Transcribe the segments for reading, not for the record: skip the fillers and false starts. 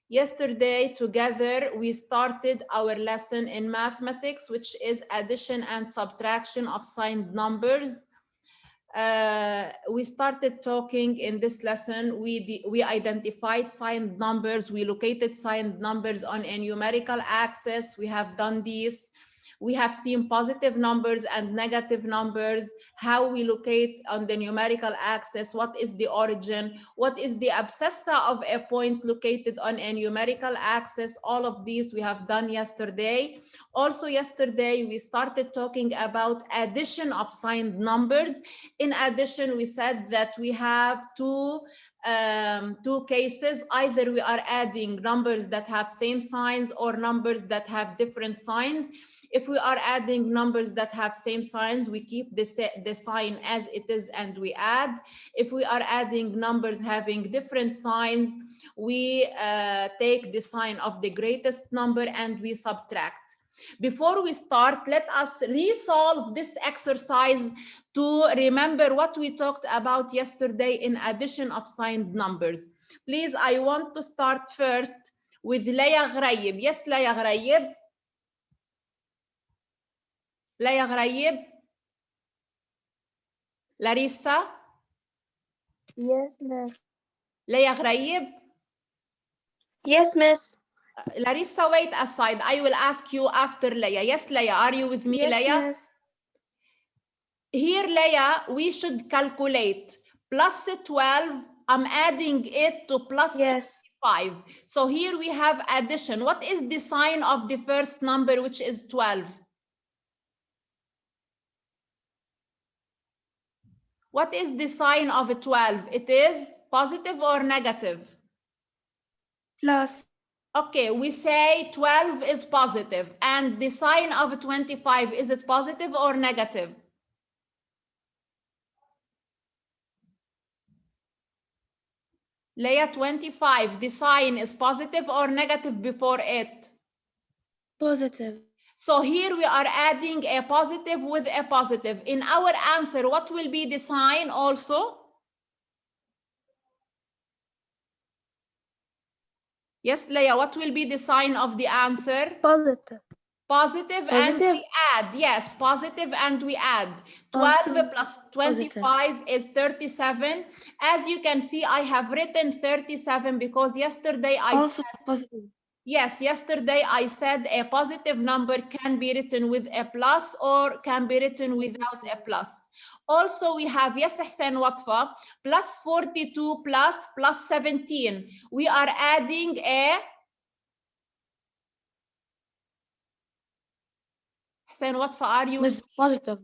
Yesterday, together, we started our lesson in mathematics, which is addition and subtraction of signed numbers. We started talking in this lesson. We identified signed numbers. We located signed numbers on a numerical axis. We have done this. We have seen positive numbers and negative numbers, how we locate on the numerical axis, what is the origin, what is the abscissa of a point located on a numerical axis. All of these we have done yesterday. Also yesterday, we started talking about addition of signed numbers. In addition, we said that we have two cases. Either we are adding numbers that have same signs or numbers that have different signs. If we are adding numbers that have same signs, we keep the sign as it is and we add. If we are adding numbers having different signs, we take the sign of the greatest number and we subtract. Before we start, let us resolve this exercise to remember what we talked about yesterday in addition of signed numbers. Please, I want to start first with Leia Ghraib. Yes, Leia Ghraib. Leia Ghraib. Larissa. Yes, miss. Leia Ghraib. Yes, miss. Larissa, wait aside. I will ask you after Leia. Yes, Leia, are you with me, Yes, Leia? miss. Here, Leia, we should calculate plus 12. I'm adding it to plus Yes. 25. So here we have addition. What is the sign of the first number, which is 12? What is the sign of 12? It is positive or negative? Plus. Okay, we say 12 is positive. And the sign of 25, is it positive or negative? Leia, 25, the sign is positive or negative before it? Positive. So here we are adding a positive with a positive. In our answer, what will be the sign also? Yes, Leia, what will be the sign of the answer? Positive. Positive and we add. Yes, positive and we add. 12 plus 25 is 37. As you can see, I have written 37 because yesterday I said positive. Yes, yesterday I said a positive number can be written with a plus or can be written without a plus. Also, we have, yes, Hussein Watfa, plus 42 plus 17. We are adding a Hussein Watfa, are you Miss, positive.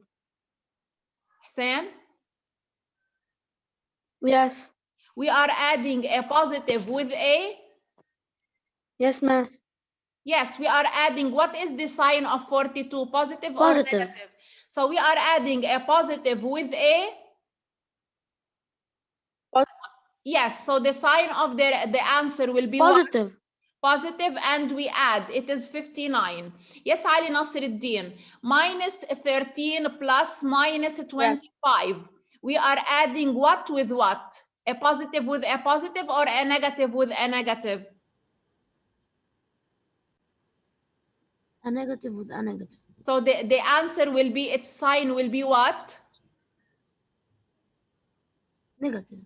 Hussein? Yes. We are adding a positive with a Yes, miss. Yes, we are adding. What is the sign of 42? Positive or Positive. negative? So we are adding a positive with a Yes, so the sign of the answer will be positive. What? Positive, and we add. It is 59. Yes, Ali Nasruddin. Minus 13 plus minus 25. Yes. We are adding what with what? A positive with a positive or a negative with a negative? A negative with a negative. So the answer will be, its sign will be what? Negative.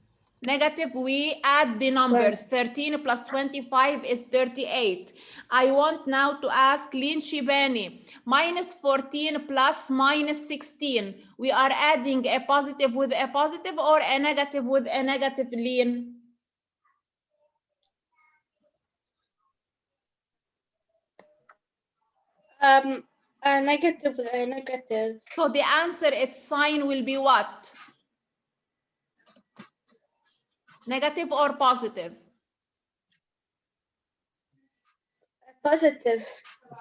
Negative, we add the numbers. 13 plus 25 is 38. I want now to ask Lin Shibani. Minus 14 plus minus 16. We are adding a positive with a positive or a negative with a negative, Lin? A negative with a negative. So the answer, its sign will be what? Negative or positive? Positive.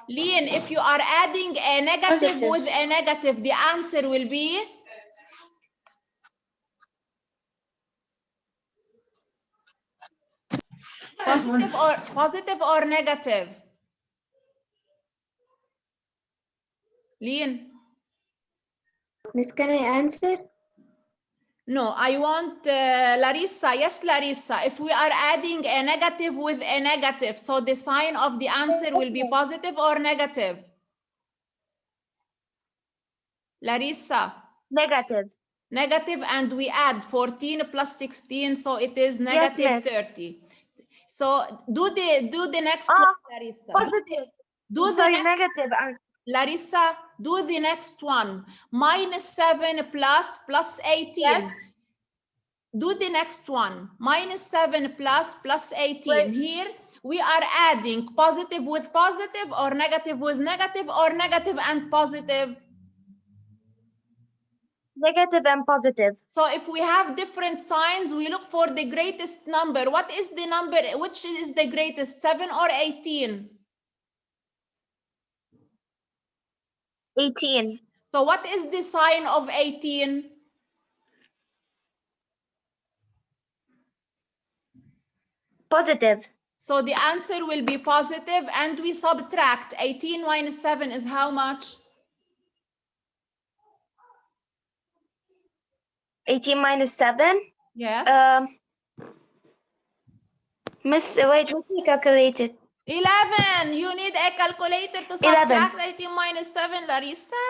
Lin, if you are adding a negative Positive. with a negative, the answer will be? Positive or negative? Lin? Miss, can I answer? No, I want Larissa. Yes, Larissa. If we are adding a negative with a negative, so the sign of the answer will be positive or negative? Larissa. Negative. Negative, and we add 14 plus 16, so it is negative Yes, miss. 30. So do the next one, Larissa. Positive. Do the Sorry, next, negative. Larissa, do the next one. -7 plus 18. Yes. Do the next one. -7 plus 18. Wait. Here we are adding positive with positive, or negative with negative, or negative and positive. Negative and positive. So if we have different signs, we look for the greatest number. What is the number? Which is the greatest, 7 or 18? 18. So what is the sign of 18? Positive. So the answer will be positive, and we subtract. 18 minus 7 is how much? 18 minus 7. Yes. Miss, wait, let me calculate it. 11. You need a calculator to subtract 18 minus 7, Larissa.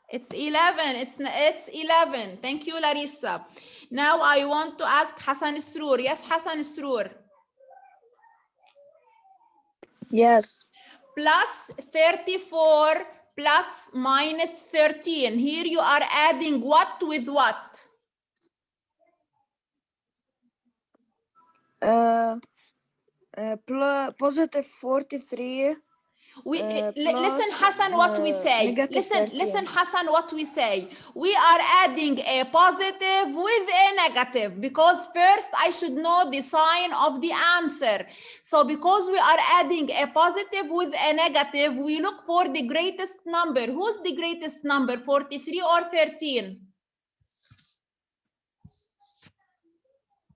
It's 11. It's 11. Thank you, Larissa. Now I want to ask Hassan Sroor. Yes, Hassan Sroor. Yes. Plus 34 plus minus 13. Here you are adding what with what? Positive 43. Listen, Hassan, what we say. Listen, Hassan, what we say. We are adding a positive with a negative, because first I should know the sign of the answer. So because we are adding a positive with a negative, we look for the greatest number. Who's the greatest number, 43 or 13?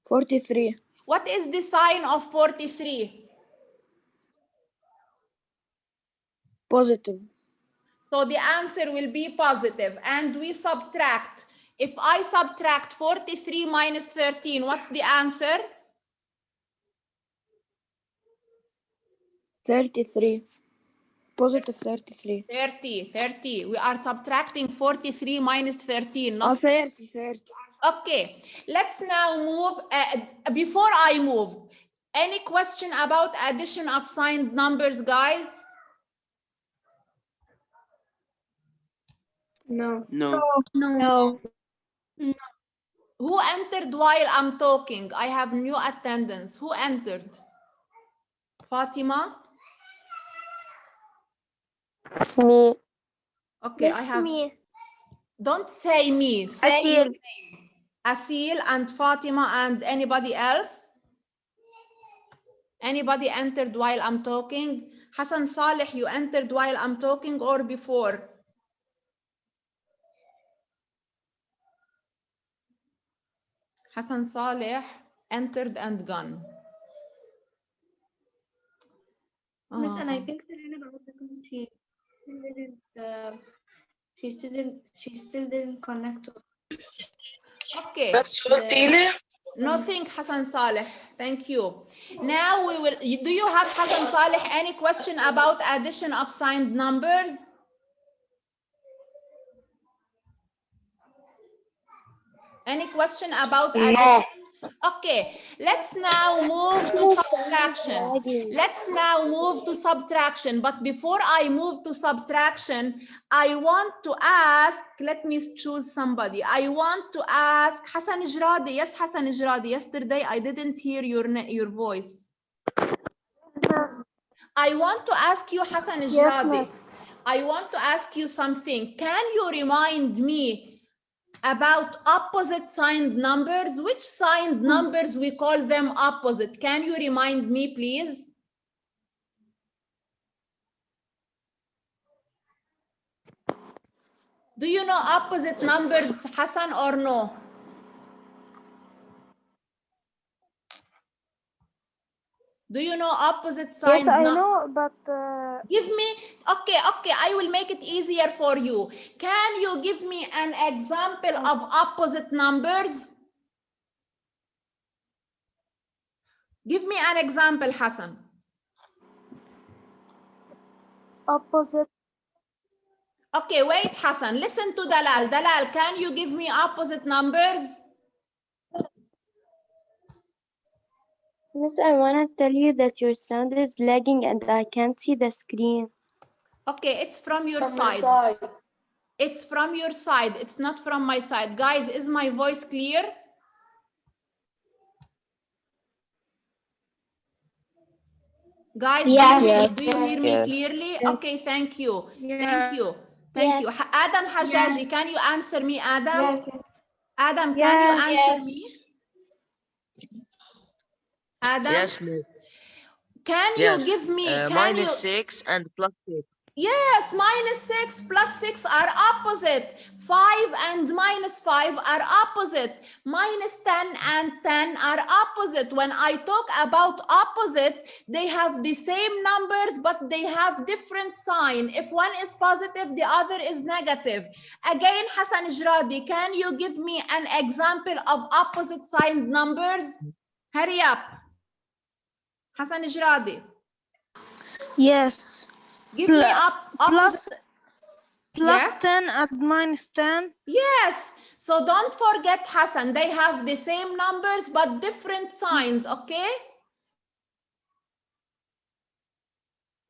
43. What is the sign of 43? Positive. So the answer will be positive, and we subtract. If I subtract 43 minus 13, what's the answer? 33. Positive 33. 30. We are subtracting 43 minus 13. Not 30. Okay, let's now move. Before I move, any question about addition of signed numbers, guys? No. No. Who entered while I'm talking? I have new attendance. Who entered? Fatima? Me. Okay, I have. Me. Don't say me. Say Asil. your name. Asil and Fatima and anybody else? Anybody entered while I'm talking? Hassan Saleh, you entered while I'm talking or before? Hassan Saleh entered and gone. Miss, and I think Serena got because she still didn't connect. Okay. بس قلتي لي Nothing, Hassan Saleh. Thank you. Now we will. Do you have, Hassan Saleh, any question about addition of signed numbers? Any question about addition? Okay, let's now move to subtraction. Let's now move to subtraction. But before I move to subtraction, I want to ask, let me choose somebody. I want to ask Hassan Ijradi. Yes, Hassan Ijradi. Yesterday I didn't hear your voice. I want to ask you, Hassan Ijradi. Yes, I want to ask you something. Can you remind me about opposite signed numbers? Which signed numbers we call them opposite? Can you remind me, please? Do you know opposite numbers, Hassan, or no? Do you know opposite signed numbers? Yes, I know, but give me, okay, I will make it easier for you. Can you give me an example of opposite numbers? Give me an example, Hassan. Opposite. Okay, wait, Hassan. Listen to Dalal. Dalal, can you give me opposite numbers? Miss, I want to tell you that your sound is lagging and I can't see the screen. Okay, it's from your side. It's from your side. It's not from my side. Guys, is my voice clear? Guys, Yes. do you hear me Yes. clearly? Yes. Okay, thank you. Yeah. Thank you. Thank Yes. you. Adam Hajaji, Yes. can you answer me, Adam? Yes. Adam, can you answer me? Yes. Adam, Yes, miss. can you Yes. give me, Minus 6 and plus 6. Yes, minus 6 plus 6 are opposite. 5 and minus 5 are opposite. Minus 10 and 10 are opposite. When I talk about opposite, they have the same numbers, but they have different sign. If one is positive, the other is negative. Again, Hassan Jradi, can you give me an example of opposite signed numbers? Hurry up. Hassan Jradi. Yes. Give me opposite. Plus Yes? 10 and minus 10. Yes, so don't forget Hassan, they have the same numbers but different signs, okay?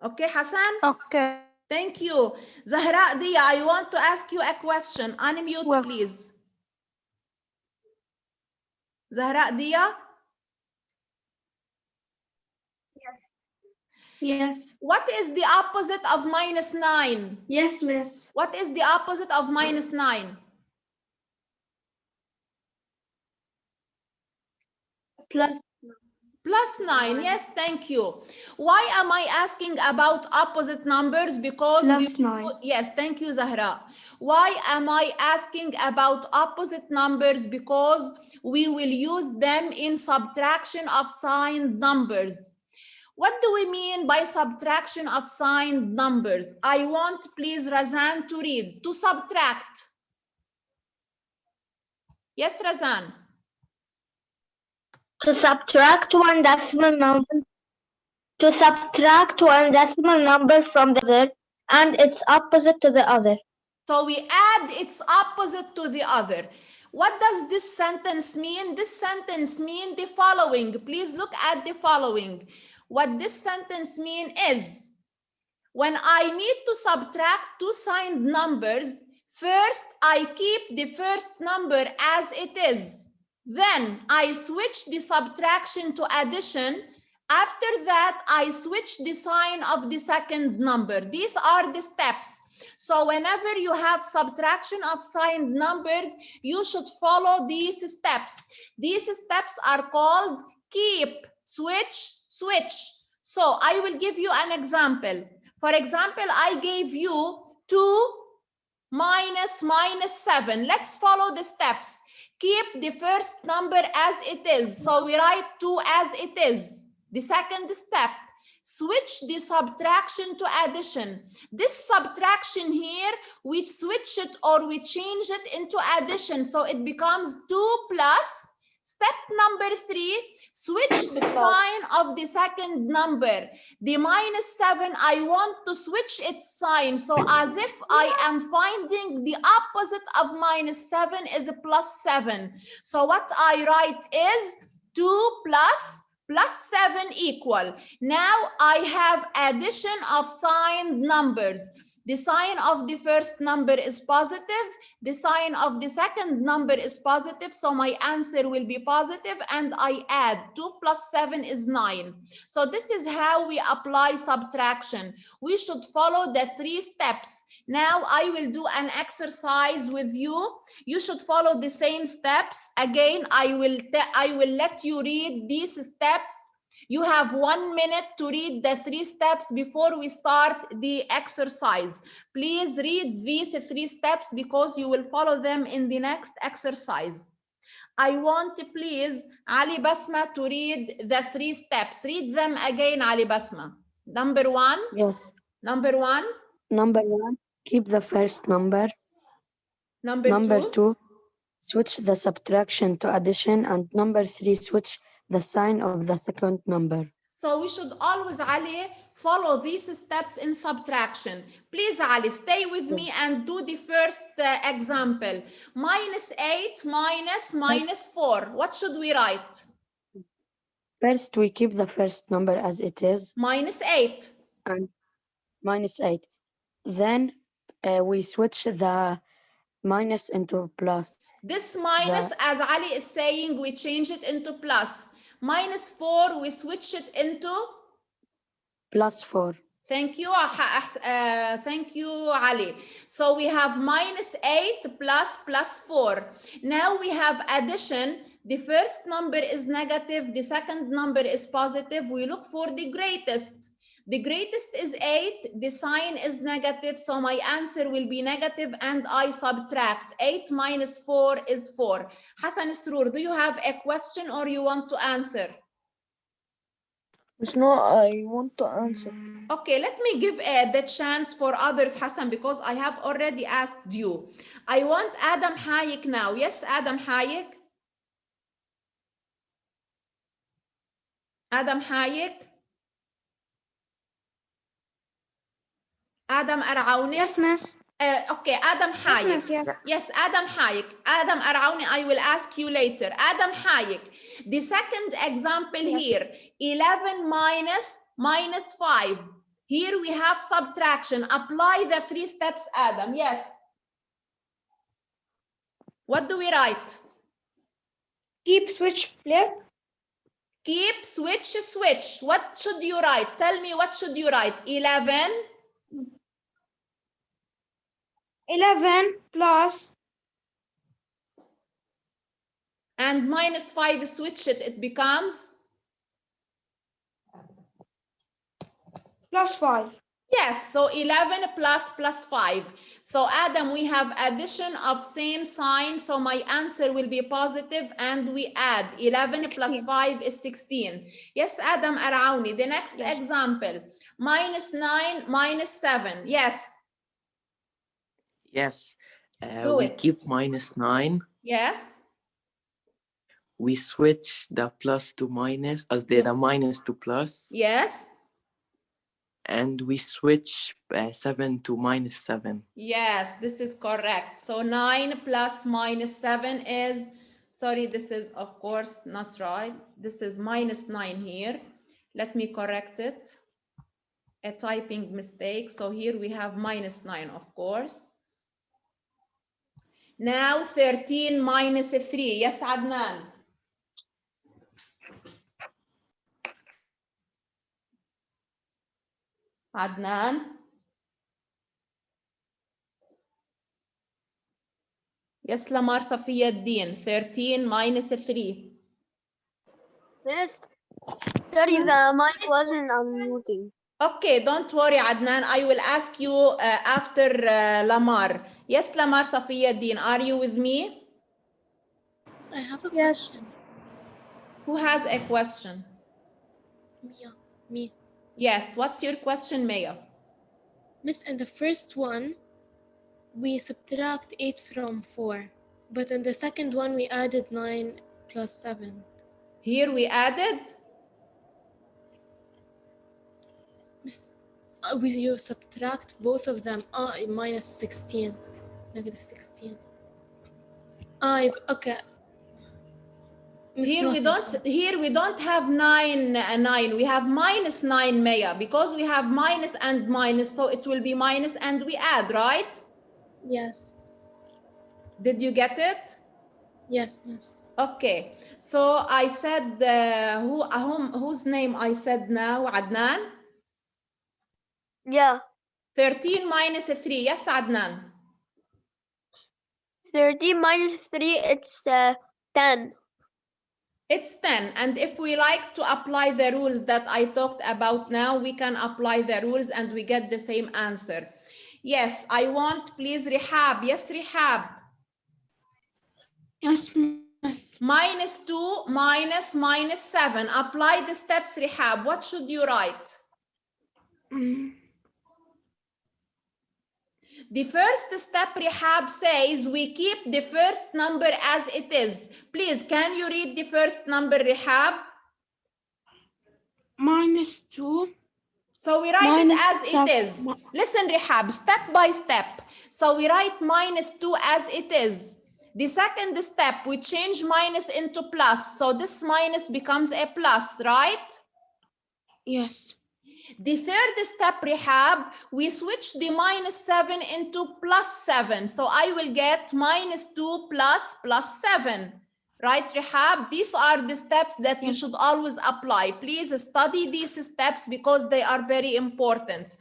Okay, Hassan? Okay. Thank you. Zahra Dia, I want to ask you a question. Unmute, Well- please. Zahra Dia, Yes. what is the opposite of minus 9? Yes, miss. What is the opposite of minus 9? Plus. Plus 9, yes, thank you. Why am I asking about opposite numbers? Because Plus 9. Yes, thank you, Zahra. Why am I asking about opposite numbers? Because we will use them in subtraction of signed numbers. What do we mean by subtraction of signed numbers? I want, please, Razan to read. To subtract. Yes, Razan. To subtract one decimal number. To subtract one decimal number from the other and its opposite to the other. So we add its opposite to the other. What does this sentence mean? This sentence means the following. Please look at the following. What this sentence means is, when I need to subtract two signed numbers, first I keep the first number as it is. Then I switch the subtraction to addition. After that, I switch the sign of the second number. These are the steps. So whenever you have subtraction of signed numbers, you should follow these steps. These steps are called keep, switch, switch. So I will give you an example. For example, I gave you 2 minus 7. Let's follow the steps. Keep the first number as it is. So we write 2 as it is. The second step, switch the subtraction to addition. This subtraction here, we switch it or we change it into addition. So it becomes 2 plus. Step number 3, switch the sign of the second number. The minus 7, I want to switch its sign. So as if I am finding the opposite of minus 7 is plus 7. So what I write is 2 plus 7 equal. Now I have addition of signed numbers. The sign of the first number is positive. The sign of the second number is positive. So my answer will be positive and I add 2 plus 7 is 9. So this is how we apply subtraction. We should follow the 3 steps. Now I will do an exercise with you. You should follow the same steps. Again, I will let you read these steps. You have 1 minute to read the 3 steps before we start the exercise. Please read these 3 steps because you will follow them in the next exercise. I want, please, Ali Basma to read the 3 steps. Read them again, Ali Basma. Number 1. Yes. Number 1. Number 1, keep the first number. Number Number 2. 2, switch the subtraction to addition. And number 3, switch the sign of the second number. So we should always, Ali, follow these steps in subtraction. Please, Ali, stay with me Yes. and do the first example. -8 minus 4. What should we write? First, we keep the first number as it is, -8. and -8. Then we switch the minus into plus. This minus, as Ali is saying, we change it into plus. -4, we switch it into? +4. Thank you, thank you, Ali. So we have -8 plus 4. Now we have addition. The first number is negative, the second number is positive. We look for the greatest. The greatest is 8, the sign is negative, so my answer will be negative and I subtract. 8 minus 4 is 4. Hassan Sroor, do you have a question or you want to answer? No, I want to answer. Okay, let me give the chance for others, Hassan, because I have already asked you. I want Adam Hayek now. Yes, Adam Hayek. Adam Hayek. Adam Arauni. Yes, miss. Okay, Adam Hayek. Yes, miss, Yes, Adam Hayek. Adam Arauni, I will ask you later. Adam Hayek. The second example here, 11 minus 5. Here we have subtraction. Apply the 3 steps, Adam. Yes. What do we write? Keep, switch, flip. Keep, switch. What should you write? Tell me, what should you write? 11 plus and minus 5, switch it. It becomes? +5. Yes, so 11 plus 5. So Adam, we have addition of same sign, so my answer will be positive and we add 11 plus 5 is 16. Yes, Adam Arauni. The next example, -9 minus 7. Yes. Yes, Do we it. keep -9. Yes. We switch the plus to minus, as the minus to plus. Yes. And we switch 7 to -7. Yes, this is correct. So 9 plus -7 is, sorry, this is of course not right. This is -9 here. Let me correct it. A typing mistake. So here we have -9, of course. Now 13 minus 3. Yes, Adnan. Adnan. Yes, Lamar Safiya Din. 13 minus 3. Miss, sorry, the mic wasn't unmuting. Okay, don't worry, Adnan. I will ask you after Lamar. Yes, Lamar Safiya Din, are you with me? Yes, I have a question. Who has a question? Mia, me. Yes, what's your question, Maya? Miss, in the first one, we subtract 8 from 4. But in the second one, we added 9 plus 7. Here we added? Miss, you subtract both of them. Minus 16. Negative 16. Okay. Miss, Here we don't have 9. We have -9, Maya, because we have minus and minus, so it will be minus and we add, right? Yes. Did you get it? Yes, miss. Okay. So I said whose name I said now, Adnan? Yeah. 13 minus 3. Yes, Adnan. 13 minus 3, it's 10. It's 10. And if we like to apply the rules that I talked about now, we can apply the rules and we get the same answer. Yes, I want, please, Rihab. Yes, Rihab. Yes, miss. -2 minus -7. Apply the steps, Rihab. What should you write? The first step, Rihab, says we keep the first number as it is. Please, can you read the first number, Rihab? -2. So we write it Minus as it seven. is. Listen, Rihab, step by step. So we write -2 as it is. The second step, we change minus into plus. So this minus becomes a plus, right? Yes. The third step, Rihab, we switch the -7 into +7. So I will get -2 plus +7. Right, Rihab? These are the steps that you should always apply. Please study these steps because they are very important.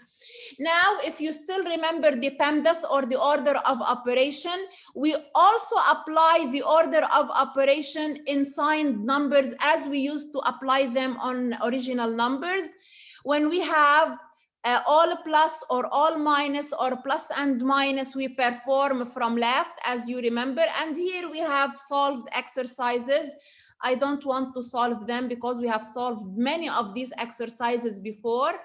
Now, if you still remember the PEMDAS or the order of operation, we also apply the order of operation in signed numbers as we used to apply them on original numbers. When we have all plus or all minus or plus and minus, we perform from left, as you remember. And here we have solved exercises. I don't want to solve them because we have solved many of these exercises before.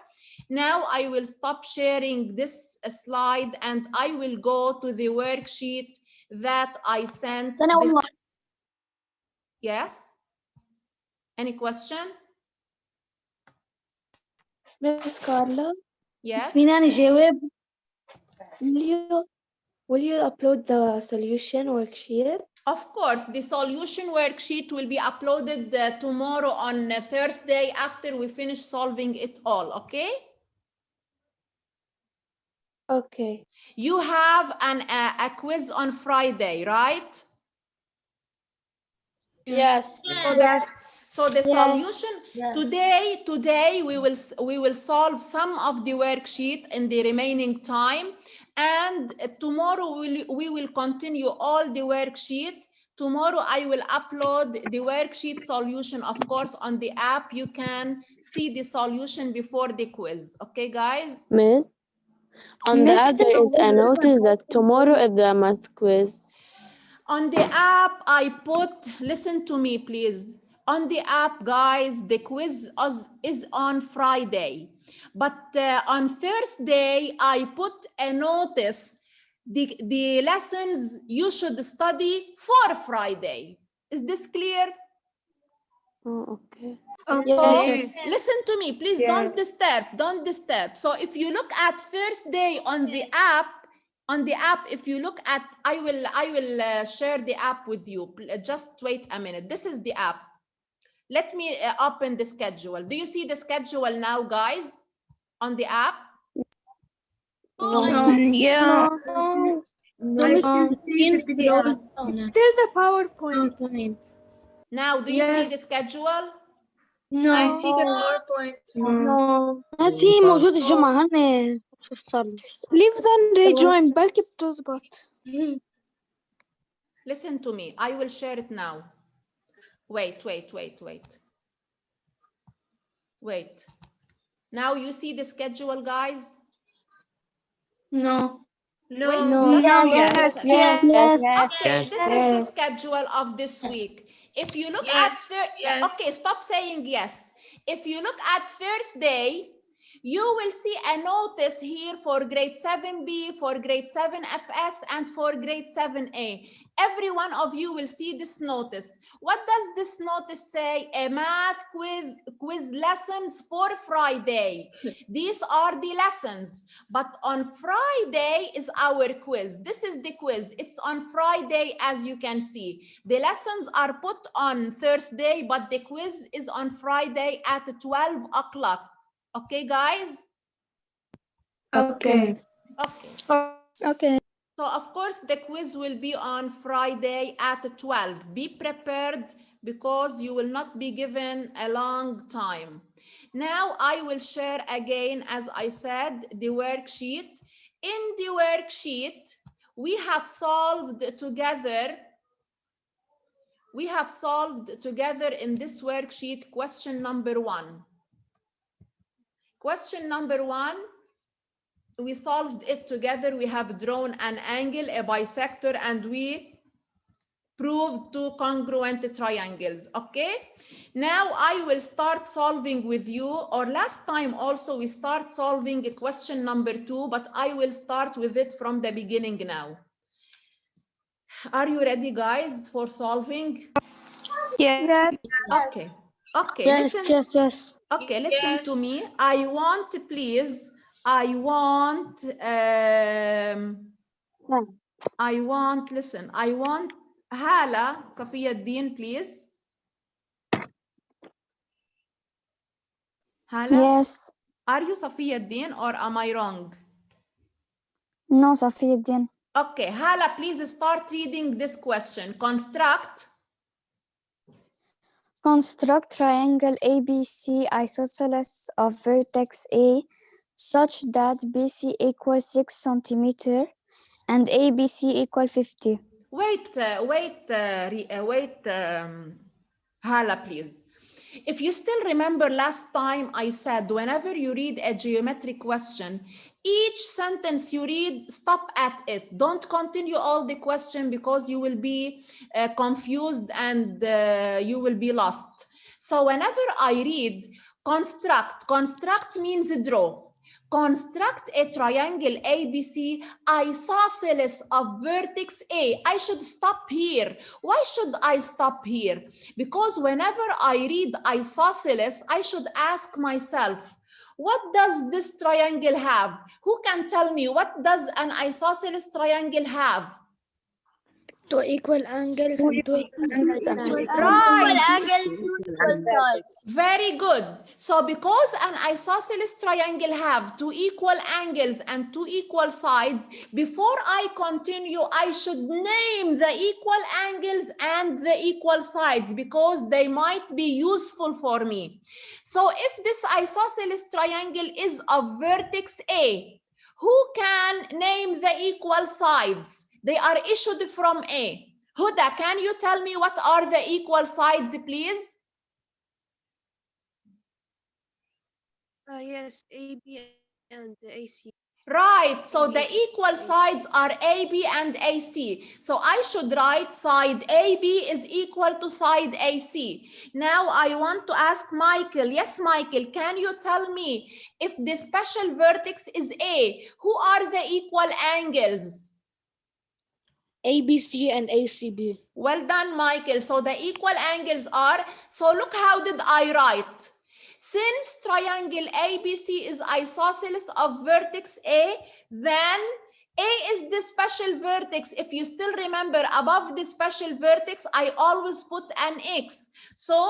Now I will stop sharing this slide and I will go to the worksheet that I sent. Yes? Any question? Miss Carla. Yes? Will you upload the solution worksheet? Of course, the solution worksheet will be uploaded tomorrow on Thursday after we finish solving it all, okay? Okay. You have a quiz on Friday, right? Yes. So the solution today we will solve some of the worksheet in the remaining time, and tomorrow we will continue all the worksheet. Tomorrow I will upload the worksheet solution, of course, on the app. You can see the solution before the quiz. Okay, guys? Miss, on the app there is a notice that tomorrow is the math quiz. On the app, I put, listen to me, please. On the app, guys, the quiz is on Friday. But on Thursday, I put a notice, the lessons you should study for Friday. Is this clear? Oh, okay. Yes. Listen to me, please. Don't disturb. So if you look at first day on the app, if you look at, I will share the app with you. Just wait a minute. This is the app. Let me open the schedule. Do you see the schedule now, guys, on the app? Yeah. No, Miss, the screen froze on Still the PowerPoint. PowerPoint. Now, do you see the schedule? No. I see the PowerPoint. No. بس هي موجود الجمعة هن شو صار له؟ Leave then rejoin بلكي بتزبط. Listen to me. I will share it now. Wait. Now you see the schedule, guys? No. Wait, Yes. Okay, this is the schedule of this week. If you look at okay, stop saying yes. If you look at first day, you will see a notice here for grade 7B, for grade 7FS, and for grade 7A. Every one of you will see this notice. What does this notice say? A math quiz lessons for Friday. These are the lessons. But on Friday is our quiz. This is the quiz. It's on Friday, as you can see. The lessons are put on Thursday, but the quiz is on Friday at 12 o'clock. Okay, guys? Okay. Okay. So, of course, the quiz will be on Friday at 12. Be prepared because you will not be given a long time. Now, I will share again, as I said, the worksheet. In the worksheet, we have solved together in this worksheet question number 1. Question number 1, we solved it together. We have drawn an angle, a bisector, and we proved 2 congruent triangles. Okay, now I will start solving with you, or last time also we start solving question number 2, but I will start with it from the beginning now. Are you ready, guys, for solving? Yeah. Okay. Okay, Yes, listen. yes. Okay, listen to Yes. me. I want, please. I want. Listen. I want Hala Safiya Din, please. Hala, Yes. are you Safiya Din or am I wrong? No, Safiuddin. Okay, Hala, please start reading this question. Construct. Construct triangle ABC isosceles of vertex A such that BC equals 6 centimeter and ABC equal 50. Wait, Hala, please. If you still remember last time I said whenever you read a geometric question, each sentence you read, stop at it. Don't continue all the question because you will be confused and you will be lost. So whenever I read construct means draw. Construct a triangle ABC isosceles of vertex A. I should stop here. Why should I stop here? Because whenever I read isosceles, I should ask myself, what does this triangle have? Who can tell me what does an isosceles triangle have? Two equal angles and two equal sides. Right. angles, two equal sides. Very good. So because an isosceles triangle have two equal angles and two equal sides, before I continue, I should name the equal angles and the equal sides because they might be useful for me. So if this isosceles triangle is of vertex A, who can name the equal sides? They are issued from A. Huda, can you tell me what are the equal sides, please? Yes, AB and AC. Right, so AB the is equal AC. sides are AB and AC. So I should write side AB is equal to side AC. Now I want to ask Michael. Yes, Michael, can you tell me if the special vertex is A, who are the equal angles? ABC and ACB. Well done, Michael. So the equal angles are, so look how did I write? Since triangle ABC is isosceles of vertex A, then A is the special vertex. If you still remember, above the special vertex, I always put an X. So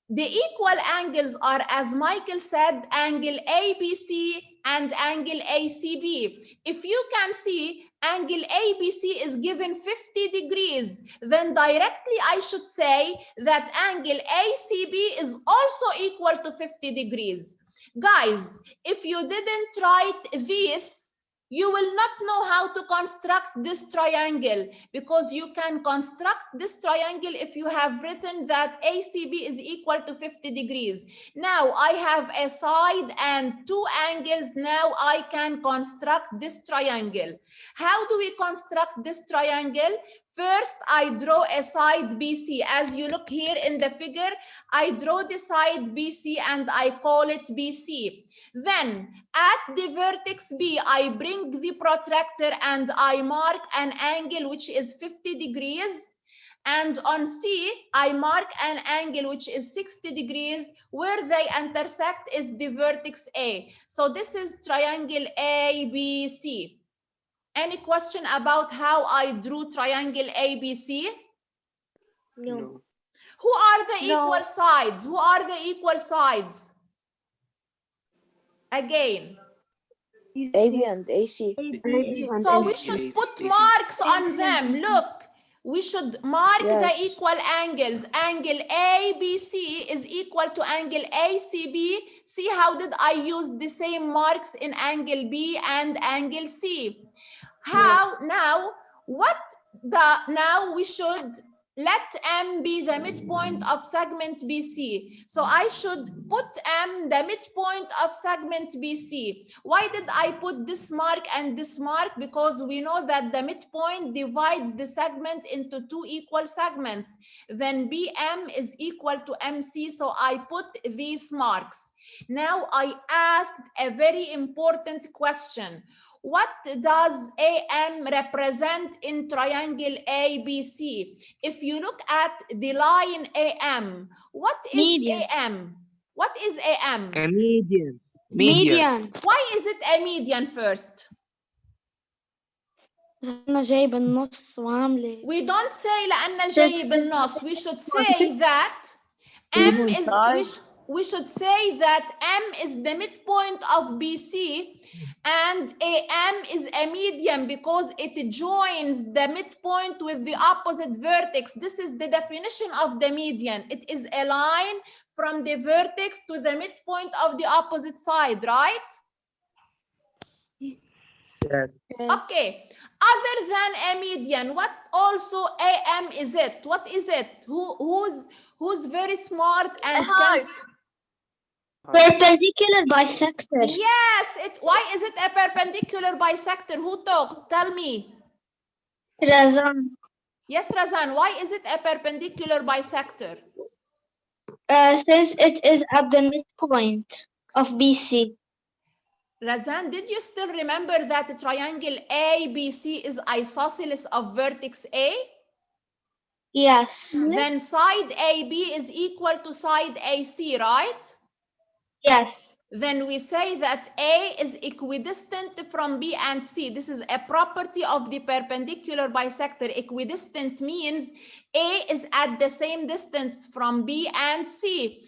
the equal angles are, as Michael said, angle ABC and angle ACB. If you can see, angle ABC is given 50 degrees, then directly I should say that angle ACB is also equal to 50 degrees. Guys, if you didn't write this, you will not know how to construct this triangle, because you can construct this triangle if you have written that ACB is equal to 50 degrees. Now I have a side and two angles. Now I can construct this triangle. How do we construct this triangle? First, I draw a side BC. As you look here in the figure, I draw the side BC and I call it BC. Then, at the vertex B, I bring the protractor and I mark an angle which is 50 degrees. And on C, I mark an angle which is 60 degrees. Where they intersect is the vertex A. So this is triangle ABC. Any question about how I drew triangle ABC? No. Who are the equal sides? Who are the equal sides? Again. AB and AC. So we should put marks on them. Look, we should mark the equal angles. Angle ABC is equal to angle ACB. See how did I use the same marks in angle B and angle C? How now? Now we should let M be the midpoint of segment BC. So I should put M the midpoint of segment BC. Why did I put this mark and this mark? Because we know that the midpoint divides the segment into two equal segments. Then BM is equal to MC, so I put these marks. Now I asked a very important question. What does AM represent in triangle ABC? If you look at the line AM, what is Median. AM? What is AM? A median. Median. Why is it a median first? أنا جايبة النص وعاملة We don't say لأن جاي بالنص. We should say that M is we should say that M is the midpoint of BC and AM is a median because it joins the midpoint with the opposite vertex. This is the definition of the median. It is a line from the vertex to the midpoint of the opposite side, right? Yes. Okay. Other than a median, what also AM is it? What is it? Who's very smart and can... Perpendicular bisector. Yes, why is it a perpendicular bisector? Who talked? Tell me. Razan. Yes, Razan, why is it a perpendicular bisector? Since it is at the midpoint of BC. Razan, did you still remember that the triangle ABC is isosceles of vertex A? Yes. Then side AB is equal to side AC, right? Yes. Then we say that A is equidistant from B and C. This is a property of the perpendicular bisector. Equidistant means A is at the same distance from B and C.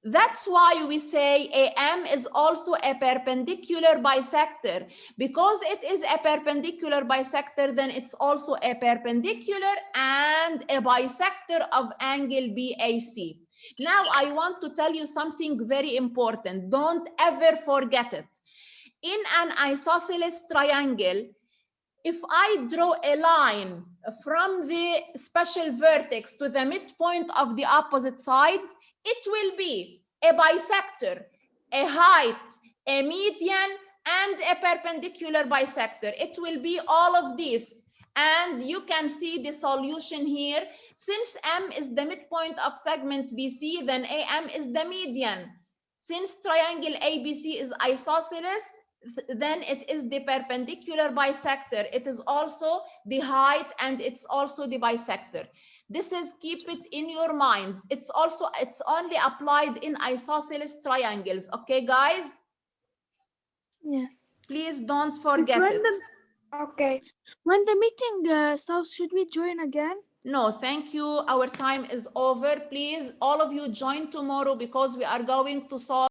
That's why we say AM is also a perpendicular bisector. Because it is a perpendicular bisector, then it's also a perpendicular and a bisector of angle BAC. Now I want to tell you something very important. Don't ever forget it. In an isosceles triangle, if I draw a line from the special vertex to the midpoint of the opposite side, it will be a bisector, a height, a median, and a perpendicular bisector. It will be all of these. And you can see the solution here. Since M is the midpoint of segment BC, then AM is the median. Since triangle ABC is isosceles, then it is the perpendicular bisector. It is also the height and it's also the bisector. This is, keep it in your minds. It's only applied in isosceles triangles. Okay, guys? Yes. Please don't forget it. Okay. When the meeting starts, should we join again? No, thank you. Our time is over. Please, all of you join tomorrow because we are going to solve